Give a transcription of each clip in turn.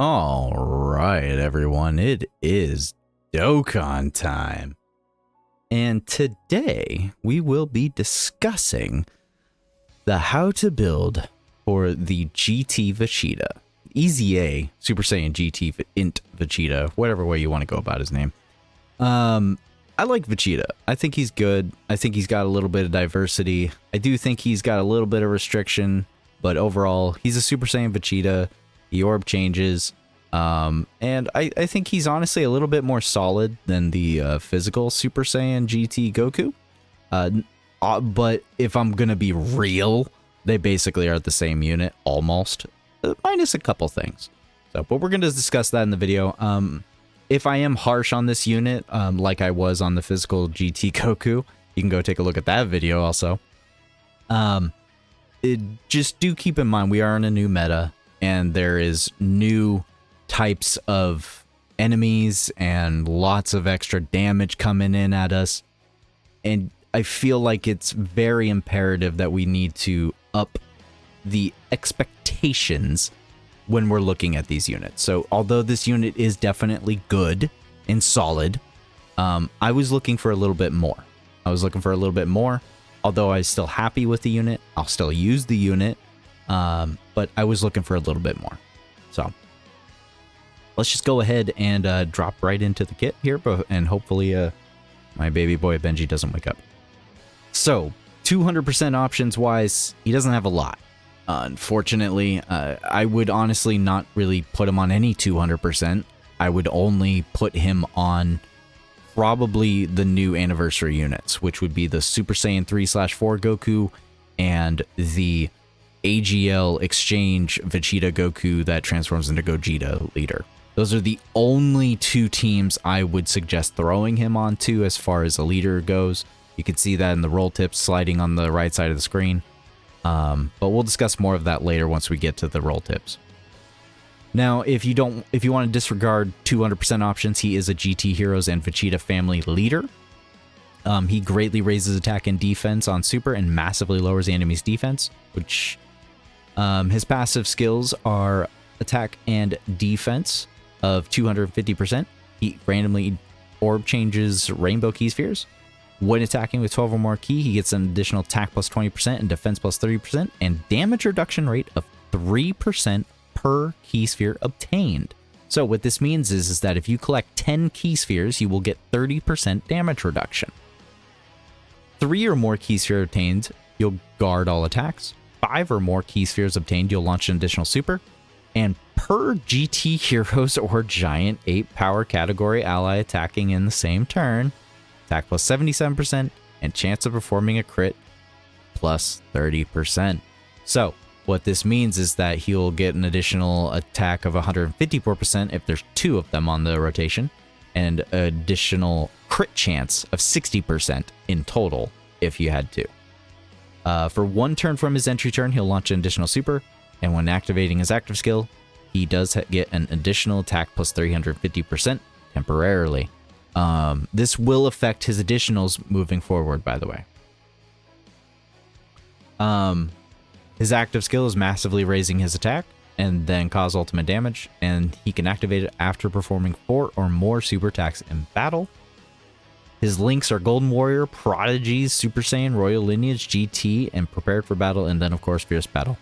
All right, everyone, it is Dokkan time. And today we will be discussing the how to build for the GT Vegeta. EZA Super Saiyan GT INT Vegeta, whatever way you want to go about his name. I like Vegeta. I think he's good. I think he's got a little bit of diversity. I do think he's got a little bit of restriction, but overall, he's a Super Saiyan Vegeta. The orb changes, and I think he's honestly a little bit more solid than the physical Super Saiyan GT Goku. But if I'm gonna be real, they basically are the same unit, almost, minus a couple things. So, but we're gonna discuss that in the video. If I am harsh on this unit, like I was on the physical GT Goku, you can go take a look at that video also. Just do keep in mind we are in a new meta. And there is new types of enemies and lots of extra damage coming in at us. And I feel like it's very imperative that we need to up the expectations when we're looking at these units. So although this unit is definitely good and solid, I was looking for a little bit more. Although I'm still happy with the unit, I'll still use the unit. But I was looking for a little bit more. So let's just go ahead and drop right into the kit here, and hopefully my baby boy Benji doesn't wake up. So 200% options wise, he doesn't have a lot. Unfortunately, I would honestly not really put him on any 200%. I would only put him on probably the new anniversary units, which would be the Super Saiyan 3/4 Goku and the AGL Exchange Vegeta Goku that transforms into Gogeta leader. Those are the only two teams I would suggest throwing him onto as far as a leader goes. You can see that in the roll tips sliding on the right side of the screen. But we'll discuss more of that later once we get to the roll tips. Now, if you want to disregard 200% options, he is a GT Heroes and Vegeta family leader. He greatly raises attack and defense on Super and massively lowers the enemy's defense, which his passive skills are attack and defense of 250%. He randomly orb changes rainbow key spheres. When attacking with 12 or more key, he gets an additional attack plus 20% and defense plus 30% and damage reduction rate of 3% per key sphere obtained. So what this means is that if you collect 10 key spheres, you will get 30% damage reduction. 3 or more key sphere obtained, you'll guard all attacks. 5 or more key spheres obtained, you'll launch an additional super. And per GT Heroes or Giant 8 power category ally attacking in the same turn, attack plus 77% and chance of performing a crit plus 30%. So what this means is that he'll get an additional attack of 154% if there's 2 of them on the rotation, and additional crit chance of 60% in total if you had 2. For 1 turn from his entry turn, he'll launch an additional super, and when activating his active skill, he does get an additional attack plus 350% temporarily. This will affect his additionals moving forward, by the way. His active skill is massively raising his attack, and then cause ultimate damage, and he can activate it after performing 4 or more super attacks in battle. His links are Golden Warrior, Prodigies, Super Saiyan, Royal Lineage, GT, and Prepared for Battle, and then of course Fierce Battle.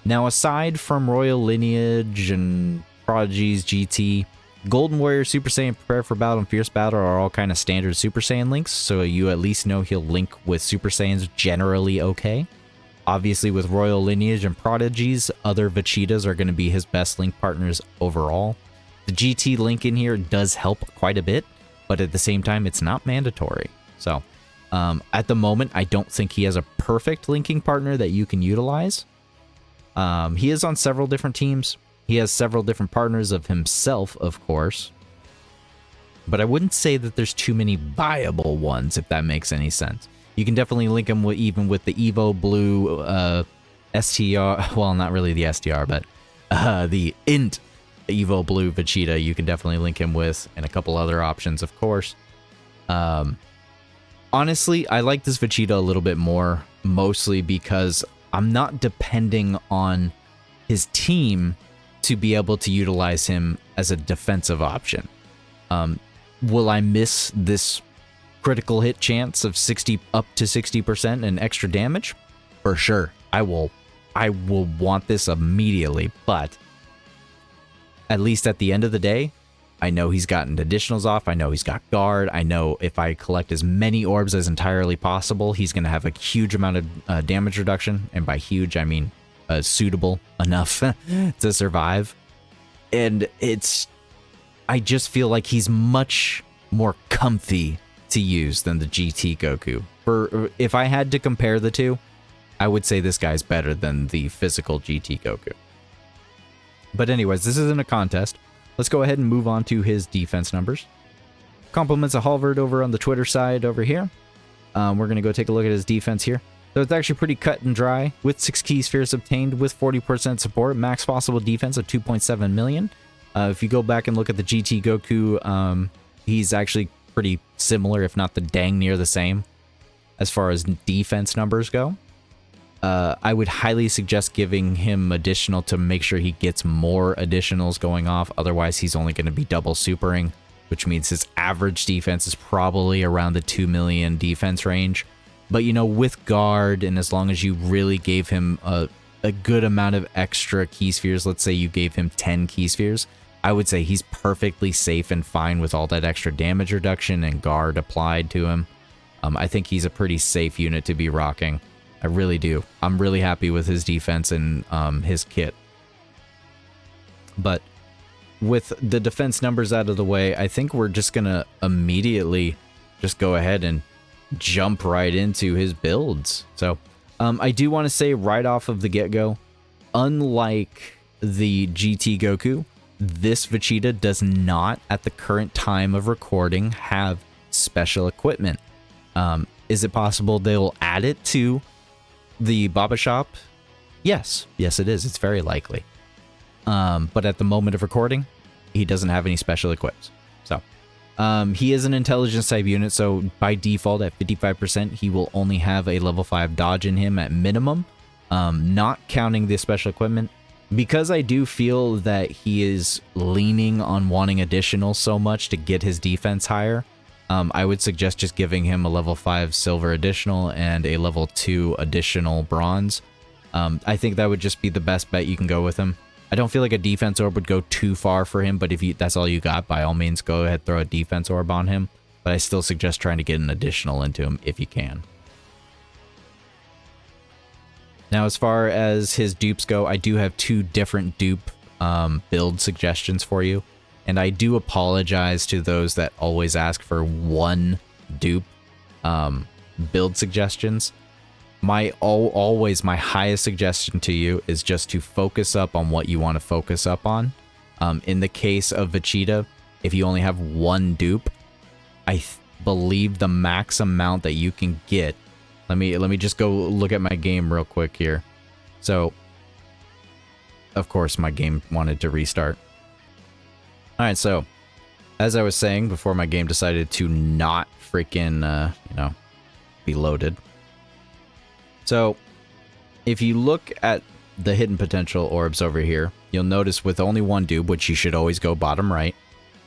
Now aside from Royal Lineage and Prodigies, GT, Golden Warrior, Super Saiyan, Prepared for Battle, and Fierce Battle are all kind of standard Super Saiyan links, so you at least know he'll link with Super Saiyans generally okay. Obviously with Royal Lineage and Prodigies, other Vegetas are going to be his best link partners overall. The GT link in here does help quite a bit, but at the same time, it's not mandatory. So, at the moment, I don't think he has a perfect linking partner that you can utilize. He is on several different teams. He has several different partners of himself, of course. But I wouldn't say that there's too many viable ones, if that makes any sense. You can definitely link him with, even with the Evo Blue STR. Well, not really the STR, but the INT Evo Blue Vegeta, you can definitely link him with, and a couple other options, of course. Honestly, I like this Vegeta a little bit more, mostly because I'm not depending on his team to be able to utilize him as a defensive option. Will I miss this critical hit chance of 60 up to 60% and extra damage? For sure. I will want this immediately, but at least at the end of the day, I know he's gotten additionals off. I know he's got guard. I know if I collect as many orbs as entirely possible, he's going to have a huge amount of damage reduction. And by huge, I mean suitable enough to survive. And I just feel like he's much more comfy to use than the GT Goku. If I had to compare the two, I would say this guy's better than the physical GT Goku. But anyways, this isn't a contest. Let's go ahead and move on to his defense numbers. Compliments of Halvard over on the Twitter side over here. We're going to go take a look at his defense here. So it's actually pretty cut and dry. With 6 key spheres obtained with 40% support, max possible defense of 2.7 million. If you go back and look at the GT Goku, he's actually pretty similar, if not the dang near the same, as far as defense numbers go. I would highly suggest giving him additional to make sure he gets more additionals going off. Otherwise, he's only going to be double supering, which means his average defense is probably around the 2 million defense range. But, you know, with guard, and as long as you really gave him a good amount of extra key spheres, let's say you gave him 10 key spheres, I would say he's perfectly safe and fine with all that extra damage reduction and guard applied to him. I think he's a pretty safe unit to be rocking. I really do. I'm really happy with his defense and his kit. But with the defense numbers out of the way, I think we're just going to immediately just go ahead and jump right into his builds. So I do want to say right off of the get-go, unlike the GT Goku, this Vegeta does not, at the current time of recording, have special equipment. Is it possible they'll add it to the Baba Shop? Yes. Yes, it is. It's very likely. But at the moment of recording, he doesn't have any special equips. So, he is an intelligence type unit, so by default at 55%, he will only have a level 5 dodge in him at minimum, not counting the special equipment. Because I do feel that he is leaning on wanting additional so much to get his defense higher, I would suggest just giving him a level 5 silver additional and a level 2 additional bronze. I think that would just be the best bet you can go with him. I don't feel like a defense orb would go too far for him, but if that's all you got, by all means, go ahead, throw a defense orb on him. But I still suggest trying to get an additional into him if you can. Now, as far as his dupes go, I do have 2 different dupe build suggestions for you. And I do apologize to those that always ask for 1 dupe build suggestions. Always my highest suggestion to you is just to focus up on what you want to focus up on. In the case of Vegeta, if you only have 1 dupe, I believe the max amount that you can get. Let me just go look at my game real quick here. So, of course, my game wanted to restart. All right, so as I was saying before, my game decided to not freaking, be loaded. So, if you look at the hidden potential orbs over here, you'll notice with only 1 dupe, which you should always go bottom right,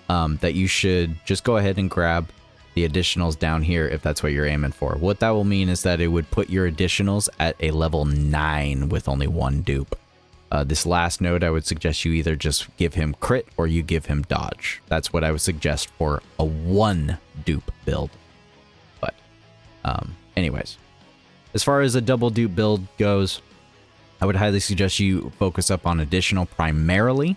that you should just go ahead and grab the additionals down here if that's what you're aiming for. What that will mean is that it would put your additionals at a level 9 with only 1 dupe. This last node, I would suggest you either just give him crit or you give him dodge. That's what I would suggest for a 1 dupe build. But anyways, as far as a double dupe build goes, I would highly suggest you focus up on additional primarily,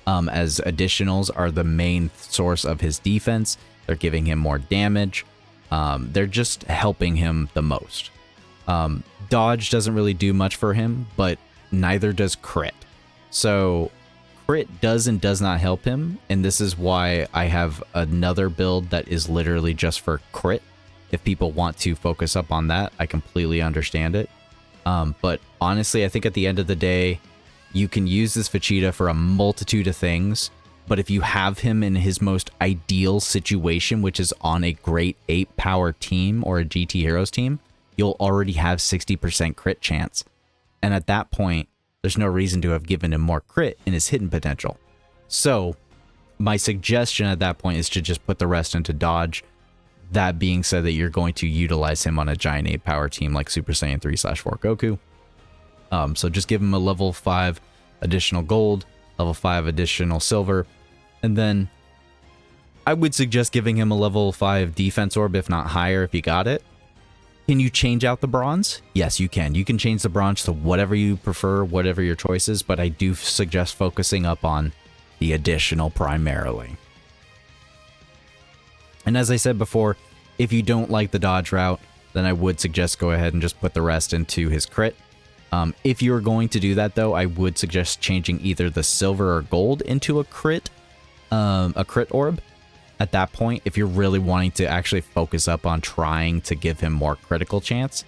as additionals are the main source of his defense. They're giving him more damage. They're just helping him the most. Dodge doesn't really do much for him, but neither does crit. So crit does and does not help him, and this is why I have another build that is literally just for crit. If people want to focus up on that, I completely understand it. But honestly, I think at the end of the day, you can use this Vegeta for a multitude of things. But if you have him in his most ideal situation, which is on a great 8-power team or a GT Heroes team, you'll already have 60% crit chance. And at that point, there's no reason to have given him more crit in his hidden potential. So my suggestion at that point is to just put the rest into dodge. That being said, that you're going to utilize him on a Giant 8 power team like Super Saiyan 3/4 Goku. So just give him a level 5 additional gold, level 5 additional silver, and then I would suggest giving him a level 5 defense orb, if not higher, if you got it. Can you change out the bronze? Yes, you can. You can change the bronze to whatever you prefer, whatever your choice is, but I do suggest focusing up on the additional primarily. And as I said before, if you don't like the dodge route, then I would suggest go ahead and just put the rest into his crit. If you're going to do that, though, I would suggest changing either the silver or gold into a crit orb. At that point, if you're really wanting to actually focus up on trying to give him more critical chance.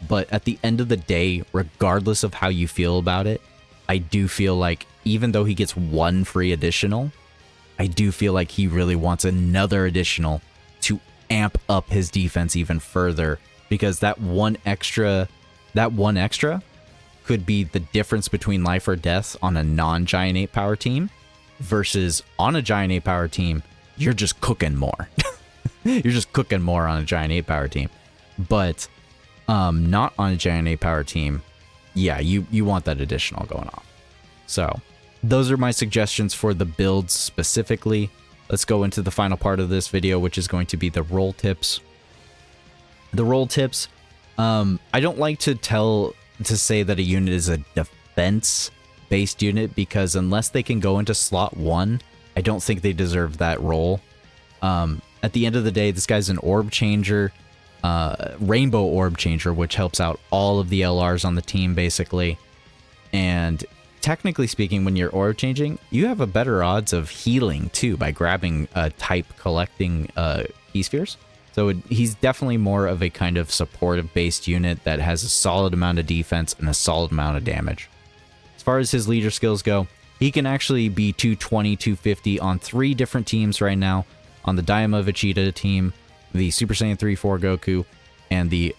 But at the end of the day, regardless of how you feel about it, I do feel like even though he gets one free additional, I do feel like he really wants another additional to amp up his defense even further, because that one extra could be the difference between life or death on a non-Giant 8 power team versus on a Giant 8 power team, you're just cooking more. You're just cooking more on a Giant 8 power team. But not on a Giant 8 power team, yeah, you want that additional going off. So those are my suggestions for the builds specifically. Let's go into the final part of this video, which is going to be the role tips. The role tips, I don't like to say that a unit is a defense-based unit, because unless they can go into slot 1, I don't think they deserve that role. At the end of the day, this guy's an orb changer, rainbow orb changer, which helps out all of the LRs on the team, basically. And technically speaking, when you're orb changing, you have a better odds of healing too by grabbing type collecting key spheres. So he's definitely more of a kind of supportive based unit that has a solid amount of defense and a solid amount of damage. As far as his leader skills go, he can actually be 220, 250 on 3 different teams right now. On the Daima Vegeta team, the Super Saiyan 3/4 Goku, and the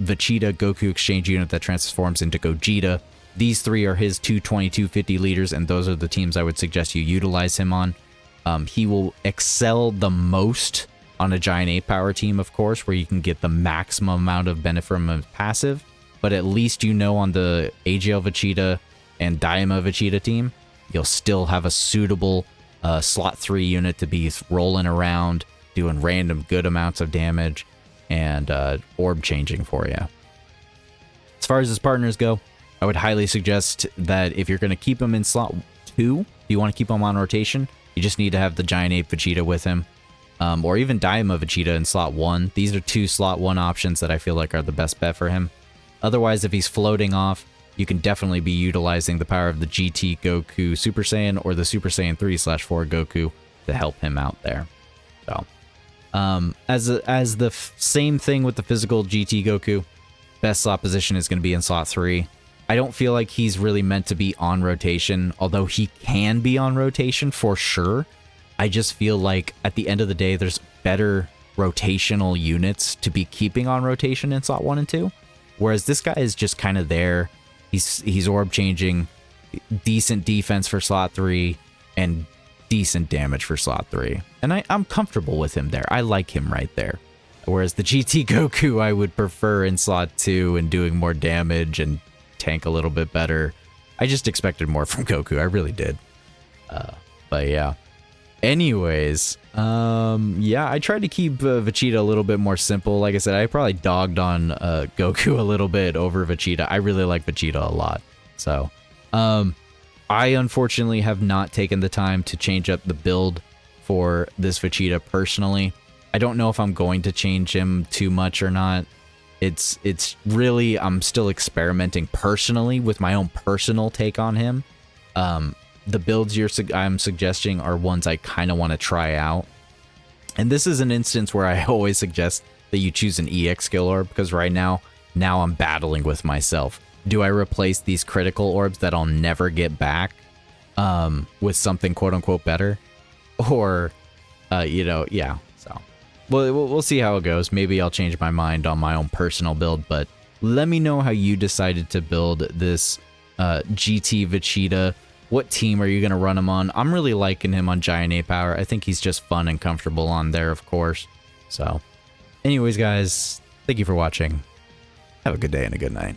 Vegeta Goku exchange unit that transforms into Gogeta. These 3 are his 220, 250 leaders, and those are the teams I would suggest you utilize him on. He will excel the most on a Giant 8 power team, of course, where you can get the maximum amount of benefit from a passive, but at least you know on the AGL Vegeta and Daima Vegeta team, you'll still have a suitable slot 3 unit to be rolling around, doing random good amounts of damage, and orb changing for you. As far as his partners go, I would highly suggest that if you're going to keep him in slot 2, if you want to keep him on rotation, you just need to have the Giant 8 Vegeta with him. Or even Daima Vegeta in slot 1. These are 2 slot 1 options that I feel like are the best bet for him. Otherwise, if he's floating off, you can definitely be utilizing the power of the GT Goku Super Saiyan or the Super Saiyan 3/4 Goku to help him out there. So, as the same thing with the physical GT Goku, best slot position is going to be in slot 3. I don't feel like he's really meant to be on rotation, although he can be on rotation for sure. I just feel like at the end of the day, there's better rotational units to be keeping on rotation in slot 1 and 2. Whereas this guy is just kind of there. He's orb changing, decent defense for slot 3, and decent damage for slot 3. And I'm comfortable with him there. I like him right there. Whereas the GT Goku, I would prefer in slot 2 and doing more damage and tank a little bit better. I just expected more from Goku. I really did. But yeah. Anyways, yeah, I tried to keep Vegeta a little bit more simple. Like I said, I probably dogged on Goku a little bit over Vegeta. I really like Vegeta a lot. So, I unfortunately have not taken the time to change up the build for this Vegeta personally. I don't know if I'm going to change him too much or not. It's really, I'm still experimenting personally with my own personal take on him. The builds I'm suggesting are ones I kind of want to try out. And this is an instance where I always suggest that you choose an EX skill orb, because right now I'm battling with myself. Do I replace these critical orbs that I'll never get back with something quote-unquote better? Or, yeah, so. We'll see how it goes. Maybe I'll change my mind on my own personal build, but let me know how you decided to build this GT Vegeta. What team are you going to run him on? I'm really liking him on Giant Ape Power. I think he's just fun and comfortable on there, of course. So, anyways, guys, thank you for watching. Have a good day and a good night.